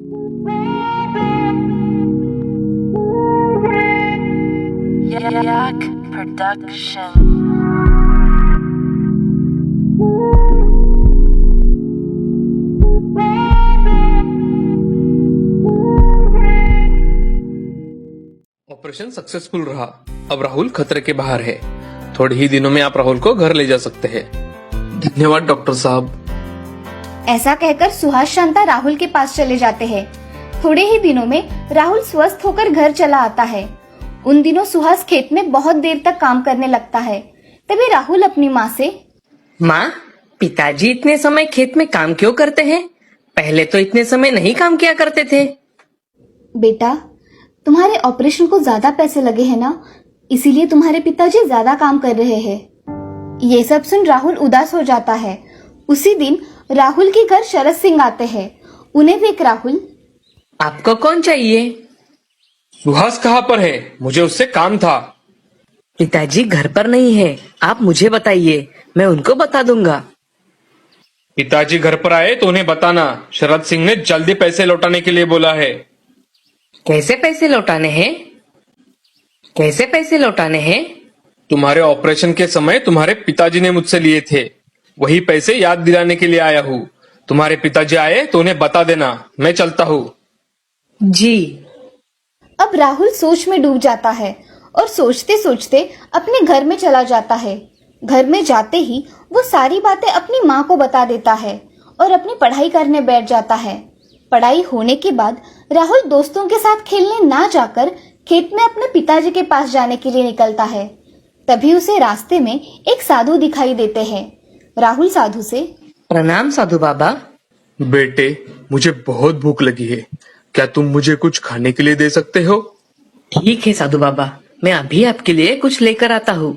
Yak Production. Operation successful रहा। अब राहुल खतरे के बाहर है। थोड़े ही दिनों में आप राहुल को घर ले जा सकते हैं। धन्यवाद डॉक्टर साहब। ऐसा कहकर सुहास शांता राहुल के पास चले जाते हैं। थोड़े ही दिनों में राहुल स्वस्थ होकर घर चला आता है। उन दिनों सुहास खेत में बहुत देर तक काम करने लगता है। तभी राहुल अपनी माँ से, माँ, पिताजी इतने समय खेत में काम क्यों करते हैं? पहले तो इतने समय नहीं काम किया करते थे। बेटा, तुम्हारे ऑपरेशन को ज्यादा पैसे लगे हैं ना, इसीलिए तुम्हारे पिताजी ज्यादा काम कर रहे हैं। ये सब सुन राहुल उदास हो जाता है। उसी दिन राहुल के घर शरद सिंह आते हैं। उन्हें देख राहुल, आपको कौन चाहिए? सुहास कहाँ पर है? मुझे उससे काम था। पिताजी घर पर नहीं है, आप मुझे बताइए, मैं उनको बता दूंगा। पिताजी घर पर आए तो उन्हें बताना। शरद सिंह ने जल्दी पैसे लौटाने के लिए बोला है। कैसे पैसे लौटाने हैं? कैसे पैसे लौटाने हैं? तुम्हारे ऑपरेशन के समय तुम्हारे पिताजी ने मुझसे लिए थे, वही पैसे याद दिलाने के लिए आया हूँ। तुम्हारे पिताजी आए तो उन्हें बता देना। मैं चलता हूँ। जी। अब राहुल सोच में डूब जाता है और सोचते सोचते अपने घर में चला जाता है। घर में जाते ही वो सारी बातें अपनी माँ को बता देता है और अपनी पढ़ाई करने बैठ जाता है। पढ़ाई होने के बाद राहुल दोस्तों के साथ खेलने ना जाकर खेत में अपने पिताजी के पास जाने के लिए निकलता है। तभी उसे रास्ते में एक साधु दिखाई देते हैं। राहुल साधु से, प्रणाम साधु बाबा। बेटे, मुझे बहुत भूख लगी है। क्या तुम मुझे कुछ खाने के लिए दे सकते हो? ठीक है साधु बाबा, मैं अभी आपके लिए कुछ लेकर आता हूँ।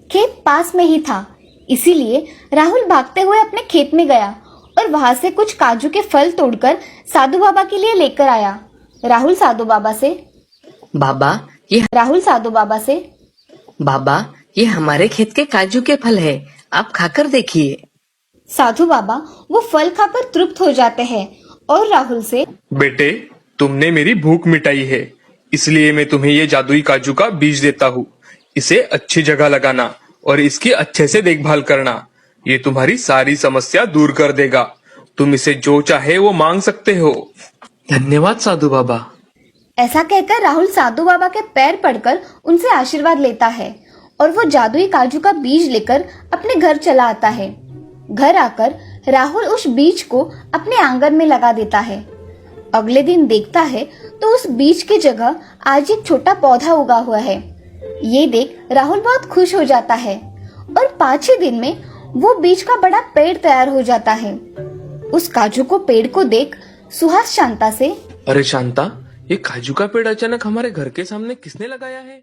खेत पास में ही था, इसीलिए राहुल भागते हुए अपने खेत में गया और वहां से कुछ काजू के फल तोड़कर साधु बाबा के लिए लेकर आया। राहुल साधु बाबा से, बाबा ये हमारे खेत के काजू के फल है, आप खाकर देखिए। साधु बाबा वो फल खाकर तृप्त हो जाते हैं और राहुल से, बेटे, तुमने मेरी भूख मिटाई है, इसलिए मैं तुम्हें ये जादुई काजू का बीज देता हूँ। इसे अच्छी जगह लगाना और इसकी अच्छे से देखभाल करना। ये तुम्हारी सारी समस्या दूर कर देगा। तुम इसे जो चाहे वो मांग सकते हो। धन्यवाद साधु बाबा। ऐसा कहकर राहुल साधु बाबा के पैर पड़कर उनसे आशीर्वाद लेता है और वो जादुई काजू का बीज लेकर अपने घर चला आता है। घर आकर राहुल उस बीज को अपने आंगन में लगा देता है। अगले दिन देखता है तो उस बीज की जगह आज एक छोटा पौधा उगा हुआ है। ये देख राहुल बहुत खुश हो जाता है और 5 ही दिन में वो बीज का बड़ा पेड़ तैयार हो जाता है। उस काजू को पेड़ को देख सुहास शांता से, अरे शांता, ये काजू का पेड़ अचानक हमारे घर के सामने किसने लगाया है?